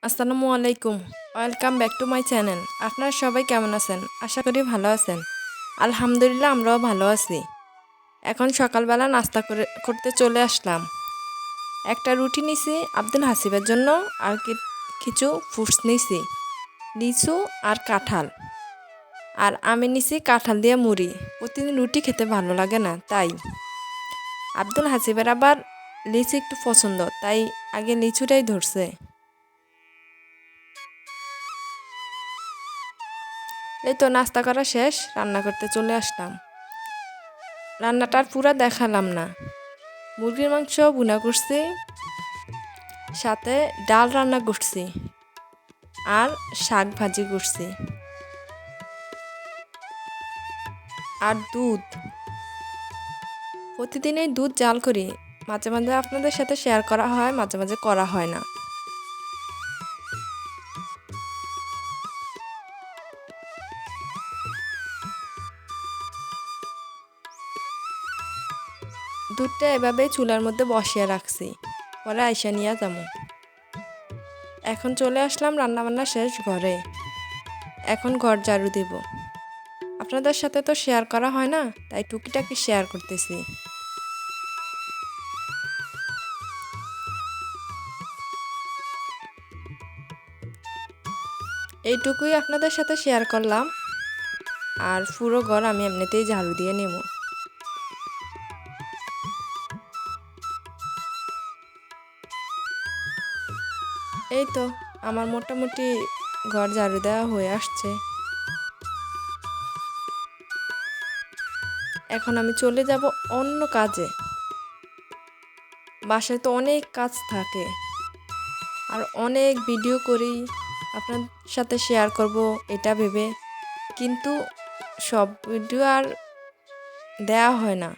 আসসালামু আলাইকুম। Welcome back to my channel. আপনারা সবাই কেমন আছেন? আশা করি ভালো আছেন। আলহামদুলিল্লাহ আমরাও ভালো আছি। এখন সকালবেলা নাস্তা করতে চলে আসলাম। একটা রুটি নিছি আব্দুল হাসিবের জন্য, আর কিছু ফ্রুটস নিছি, লিচু আর কাঁঠাল। আর আমি নিছি কাঁঠাল দিয়ে মুড়ি। প্রতিদিন রুটি খেতে ভালো লাগে না, তাই আব্দুল হাসিবের আবার লিচু একটু পছন্দ, তাই আগে লিচুটাই ধরছে। এই তো নাস্তা করা শেষ, রান্না করতে চলে আসলাম। রান্নাটার পুরা দেখালাম না। মুরগির মাংস ভুনা করছি, সাথে ডাল রান্না করছি, আর শাক ভাজি করছি, আর দুধ। প্রতিদিনই দুধ জাল করি, মাঝে মাঝে আপনাদের সাথে শেয়ার করা হয়, মাঝে মাঝে করা হয় না। দুধটা এভাবেই চুলার মধ্যে বসিয়ে রাখছি, পরে আইসা নিয়ে যাবো। এখন চলে আসলাম রান্নাবান্না শেষ ঘরে। এখন ঘর ঝাড়ু দিব। আপনাদের সাথে তো শেয়ার করা হয় না, তাই টুকিটাকি শেয়ার করতেছি। এইটুকুই আপনাদের সাথে শেয়ার করলাম, আর পুরো ঘর আমি এমনিতেই ঝাড়ু দিয়ে নেব। এই তো আমার মোটামুটি ঘর ঝাড়ু দেওয়া হয়ে আসছে। এখন আমি চলে যাব অন্য কাজে। বাসায় তো অনেক কাজ থাকে, আর অনেক ভিডিও করি, আপনার সাথে শেয়ার করব এটা ভেবে, কিন্তু সব ভিডিও আর দেওয়া হয় না।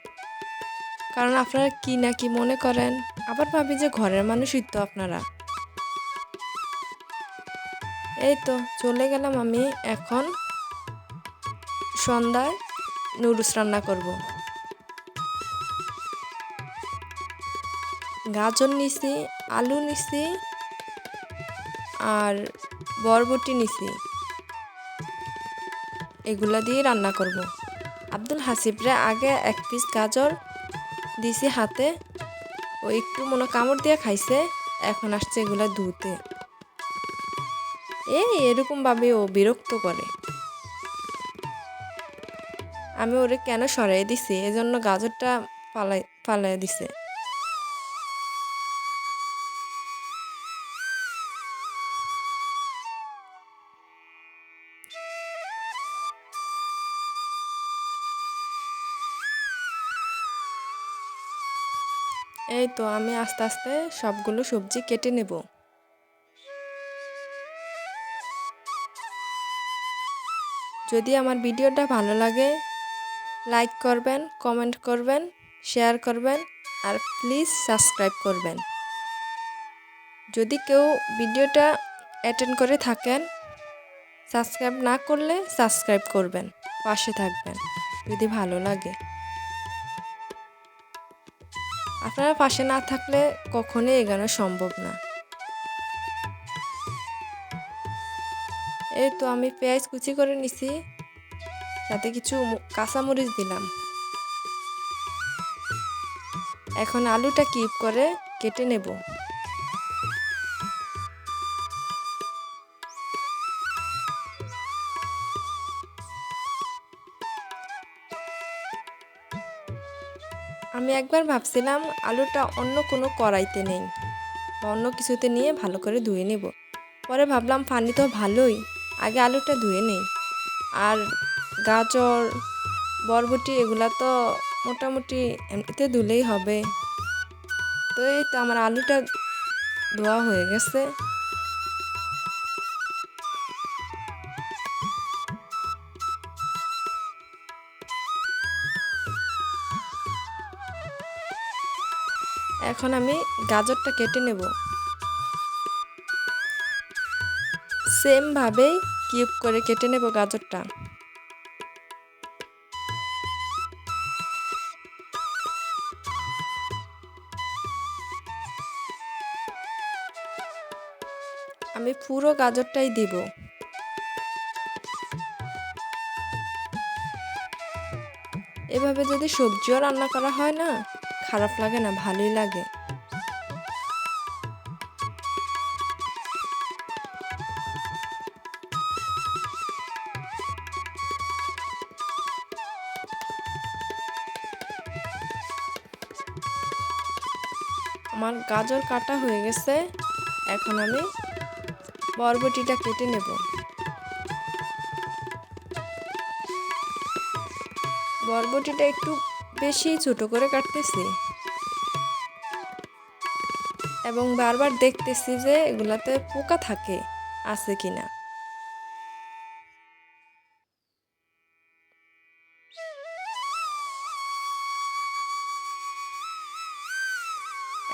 কারণ আপনারা কি না কি মনে করেন, আবার ভাবি যে ঘরের মানুষই তো আপনারা। এই তো চলে গেলাম আমি। এখন সন্ধ্যায় নুডলস রান্না করব। গাজর নিছি, আলু নিছি, আর বরবটি নিছি, এগুলা দিয়ে রান্না করব। আব্দুল হাসিবরে আগে এক পিস গাজর দিছি হাতে, ও একটু মনে কামড় দিয়ে খাইছে। এখন আসছে এগুলা ধুতে। এরকমভাবে ও বিরক্ত করে। আমি ওরে কেন সরাই দিছি, এজন্য গাজরটা ফালাই দিছে। এই তো আমি আস্তে আস্তে সবগুলো সবজি কেটে নেব। যদি আমার ভিডিওটা ভালো লাগে, লাইক করবেন, কমেন্ট করবেন, শেয়ার করবেন, আর প্লিজ সাবস্ক্রাইব করবেন। যদি কেউ ভিডিওটা অ্যাটেন্ড করে থাকেন, সাবস্ক্রাইব না করলে সাবস্ক্রাইব করবেন, পাশে থাকবেন যদি ভালো লাগে। আপনারা পাশে না থাকলে কখনোই এগোনো সম্ভব না। এই তো আমি পেঁয়াজ কুচি করে নিছি, সাথে কিছু কাঁচামরিচ দিলাম। এখন আলুটা কিউব করে কেটে নেব। আমি একবার ভাবছিলাম আলুটা অন্য কোনো কড়াইতে নেই বা অন্য কিছুতে নিয়ে ভালো করে ধুয়ে নেব। পরে ভাবলাম পানি তো ভালোই, আগে আলুটা ধুয়ে নেই। আর গাজর, বরবটি এগুলা তো মোটামুটি এমনিতে ধুলেই হবে। তো এই তো আমার আলুটা ধোয়া হয়ে গেছে। এখন আমি গাজরটা কেটে নেব। সেমভাবেই কিউব করে কেটে নেব গাজরটা। আমি পুরো গাজরটাই দিব। এভাবে যদি সবজিও রান্না করা হয় না, খারাপ লাগে না, ভালোই লাগে। আমার গাজর কাটা হয়ে গেছে। এখন আমি বরবটিটা কেটে নেব। বরবটিটা একটু বেশি ছোট করে কাটতেছি এবং বারবার দেখতেছি যে এগুলাতে পোকা থাকে আছে কিনা।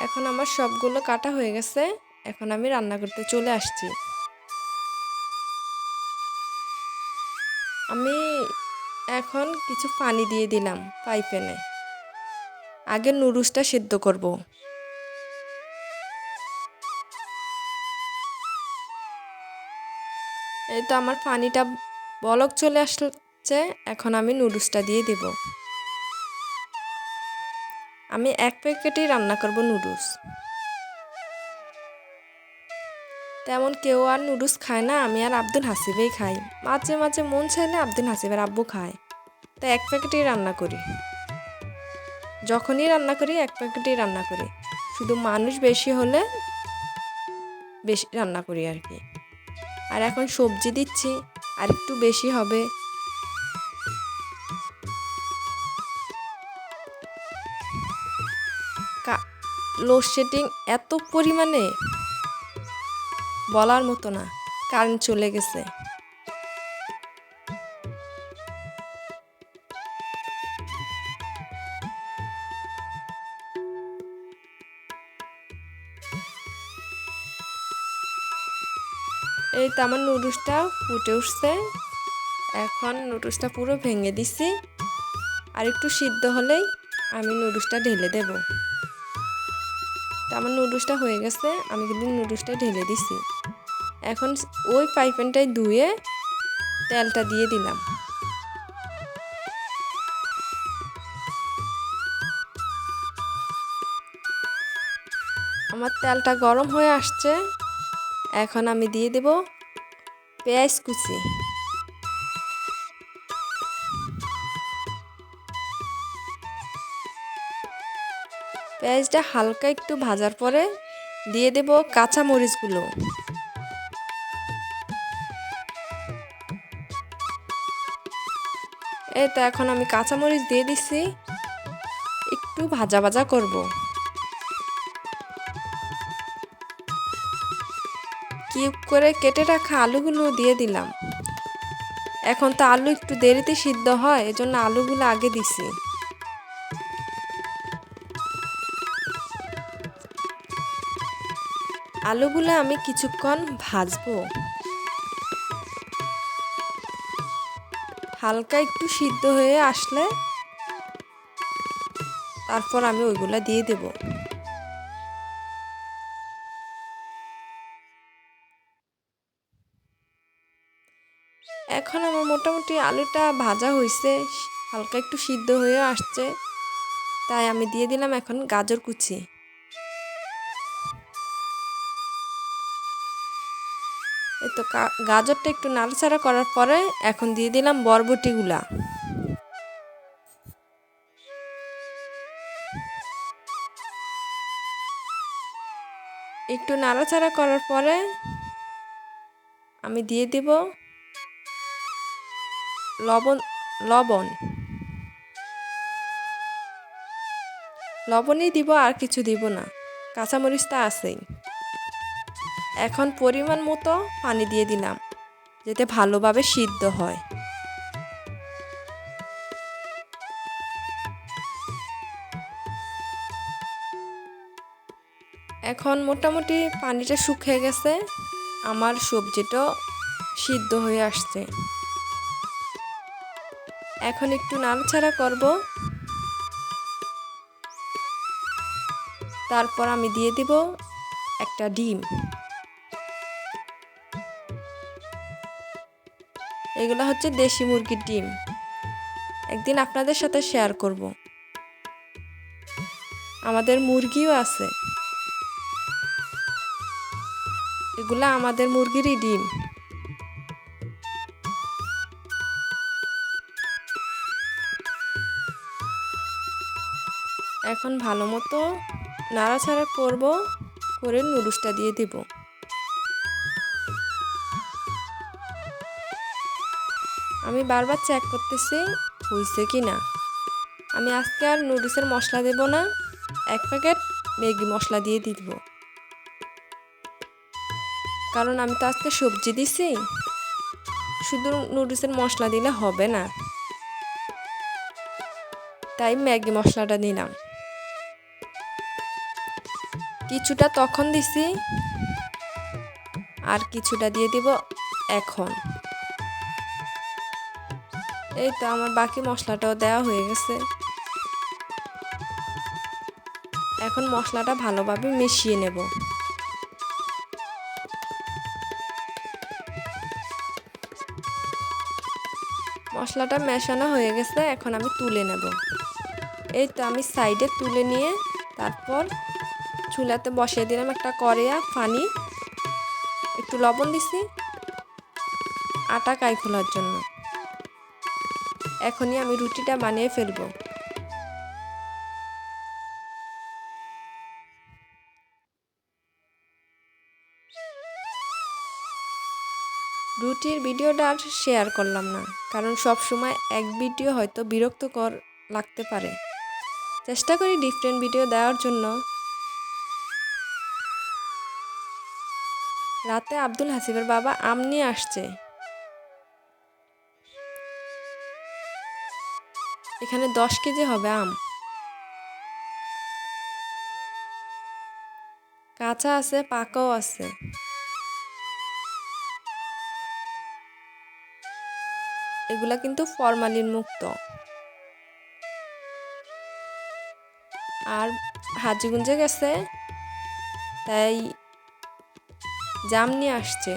এখন আমার সবগুলো কাটা হয়ে গেছে। এখন আমি রান্না করতে চলে আসছি। আমি এখন কিছু পানি দিয়ে দিলাম ফ্রাই প্যানে। আগে নুডলসটা সিদ্ধ করব। এই তো আমার পানিটা বলক চলে আসছে। এখন আমি নুডলসটা দিয়ে দেব। আমি 1 প্যাকেটই রান্না করব নুডলস। তেমন কেউ আর নুডলস খায় না, আমি আর আব্দুল হাসিবেই খাই। মাঝে মাঝে মন চাইলে আব্দুল হাসিবের আব্বু খায়, তাই 1 প্যাকেটই রান্না করি। যখনই রান্না করি 1 প্যাকেটই রান্না করি। শুধু মানুষ বেশি হলে বেশি রান্না করি আর কি। আর এখন সবজি দিচ্ছি, আর একটু বেশি হবে। লোডশেডিং এত পরিমাণে বলার মতো না, কারেন্ট চলে গেছে। এই তো আমার নুডলসটা ফুটে উঠছে। এখন নুডলসটা পুরো ভেঙে দিছি। আর একটু সিদ্ধ হলেই আমি নুডলসটা ঢেলে দেব। তো আমার নুডলসটা হয়ে গেছে, আমি কিন্তু নুডলসটা ঢেলে দিছি। এখন ওই ফ্রাই প্যানটাই ধুয়ে তেলটা দিয়ে দিলাম। আমার তেলটা গরম হয়ে আসছে। এখন আমি দিয়ে দেব পেঁয়াজ কুচি। পেঁয়াজটা হালকা একটু ভাজার পরে দিয়ে দেব কাঁচা মরিচগুলো। এই তো এখন আমি কাঁচা মরিচ দিয়ে দিচ্ছি, একটু ভাজা ভাজা করব। কিউব করে কেটে রাখা আলুগুলো দিয়ে দিলাম। এখন তো আলু একটু দেরিতে সিদ্ধ হয়, এজন্য আলুগুলো আগে দিছি। আলুগুলো আমি কিছুক্ষণ ভাজবো। হালকা একটু সিদ্ধ হয়ে আসলে তারপর আমি ওইগুলা দিয়ে দেব। এখন আমার মোটামুটি আলুটা ভাজা হয়েছে, হালকা একটু সিদ্ধ হয়ে আসছে, তাই আমি দিয়ে দিলাম এখন গাজর কুচি। এই তো গাজরটা একটু নাড়াচাড়া করার পরে এখন দিয়ে দিলাম বরবটিগুলা। একটু নাড়াচাড়া করার পরে আমি দিয়ে দিব লবণ। লবণ লবণই দিব, আর কিছু দিব না, কাঁচামরিচটা আছেই। এখন পরিমাণ মতো পানি দিয়ে দিলাম, যাতে ভালোভাবে সিদ্ধ হয়। এখন মোটামুটি পানিটা শুকিয়ে গেছে, আমার সবজিটাও সিদ্ধ হয়ে আসছে। এখন একটু নাড়াচাড়া করব। তারপর আমি দিয়ে দিব একটা ডিম। এগুলো হচ্ছে দেশি মুরগির ডিম, একদিন আপনাদের সাথে শেয়ার করব। আমাদের মুরগিও আছে, এগুলা আমাদের মুরগিরই ডিম। এখন ভালো মতো নাড়াচাড়া করব, করে নুডলসটা দিয়ে দেব। আমি বারবার চেক করতেছি হয়েছে কি না। আমি আজকে আর নুডলসের মশলা দেব না, 1 প্যাকেট ম্যাগি মশলা দিয়ে দিব, কারণ আমি তো আজকে সবজি দিছি, শুধু নুডলসের মশলা দিলে হবে না, তাই ম্যাগি মশলাটা দিলাম। কিছুটা তখন দিছি, আর কিছুটা দিয়ে দিব এখন। এই তো আমার বাকি মশলাটাও দেওয়া হয়ে গেছে। এখন মশলাটা ভালোভাবে মিশিয়ে নেব। মশলাটা মেশানো হয়ে গেছে, এখন আমি তুলে নেব। এই তো আমি সাইডে তুলে নিয়ে তারপর চুলাতে বসিয়ে দিলাম একটা কড়াইয়া পানি, একটু লবণ দিছি আটা কাই খোলার জন্য। এখনই আমি রুটিটা বানিয়ে ফেলবো। রুটির ভিডিওটা আর শেয়ার করলাম না, কারণ সব সময় এক ভিডিও হয়তো বিরক্তকর লাগতে পারে। চেষ্টা করি ডিফারেন্ট ভিডিও দেওয়ার জন্য। রাতে আব্দুল হাসিবের বাবা আম নিয়ে আসছে। এখানে 10 কেজি হবে আম, কাঁচা আছে পাকাও আছে। এগুলা কিন্তু ফরমালিন মুক্ত। আর হাজিগঞ্জে গেছে, তাই জাম নিয়ে আসছে।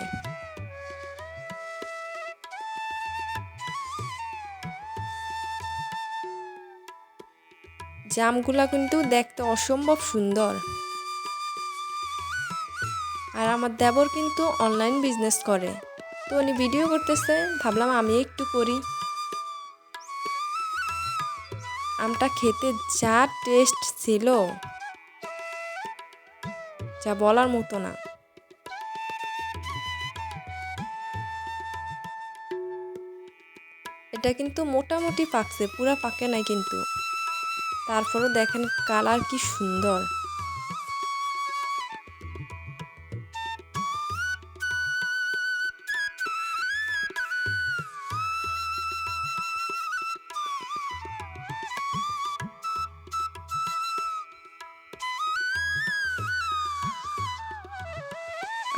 জামগুলা কিন্তু দেখতে অসম্ভব সুন্দর। আর আমার দেবর কিন্তু অনলাইন বিজনেস করে, তো উনি ভিডিও করতেছে, ভাবলাম আমি একটু করি। আমটা খেতে যা টেস্ট ছিল, যা বলার মতো না। এটা কিন্তু মোটামুটি পাকছে, পুরা পাকে নাই কিন্তু, তারপরও দেখেন কালার কি সুন্দর।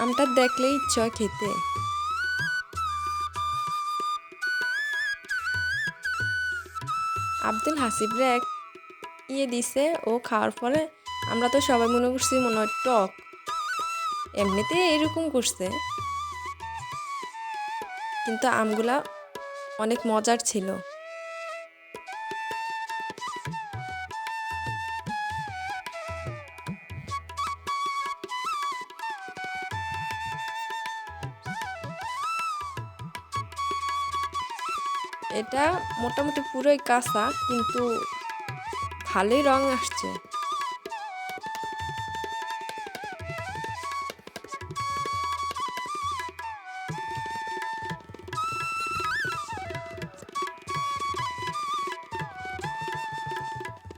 আমটা দেখলেই ইচ্ছা হয় খেতে। আব্দুল হাসিবরে এক দিছে, ও খাওয়ার পরে আমরা তো সবাই মনে করছি মনে হয় টক, এমনিতে এরকম করছে, কিন্তু আমগুলা অনেক মজার ছিল। এটা মোটামুটি পুরোই কাঁচা, কিন্তু ভালোই রং আসছে।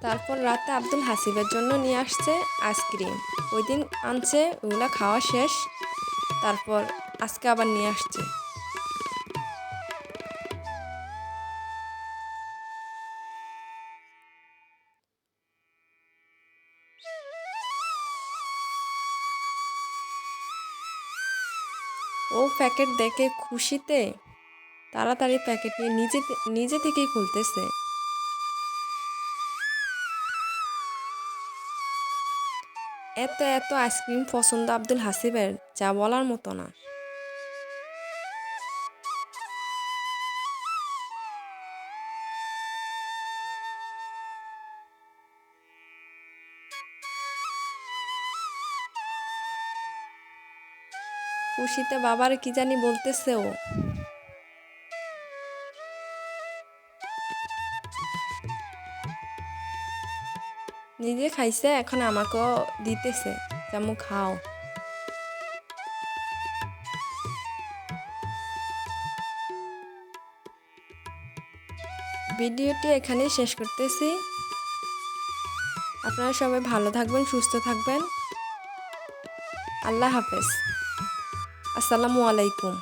তারপর রাতে আব্দুল হাসিবের জন্য নিয়ে আসছে আইসক্রিম। ওই দিন আনছে, ওগুলা খাওয়া শেষ, তারপর আজকে আবার নিয়ে আসছে। ও প্যাকেট দেখে খুশিতে তাড়াতাড়ি প্যাকেট নিয়ে নিজে থেকেই খুলতেছে। এত এত আইসক্রিম পছন্দ আব্দুল হাসিবের, যা বলার মতো না। খুশিতে বাবার কি জানি বলতেছে ও। নিজে খাইছে, এখন আমাকেও দিতেছে, জামু খাও। ভিডিওটি এখানেই শেষ করতেছি। আপনারা সবাই ভালো থাকবেন, সুস্থ থাকবেন। আল্লাহ হাফেজ। আসসালামু আলাইকুম।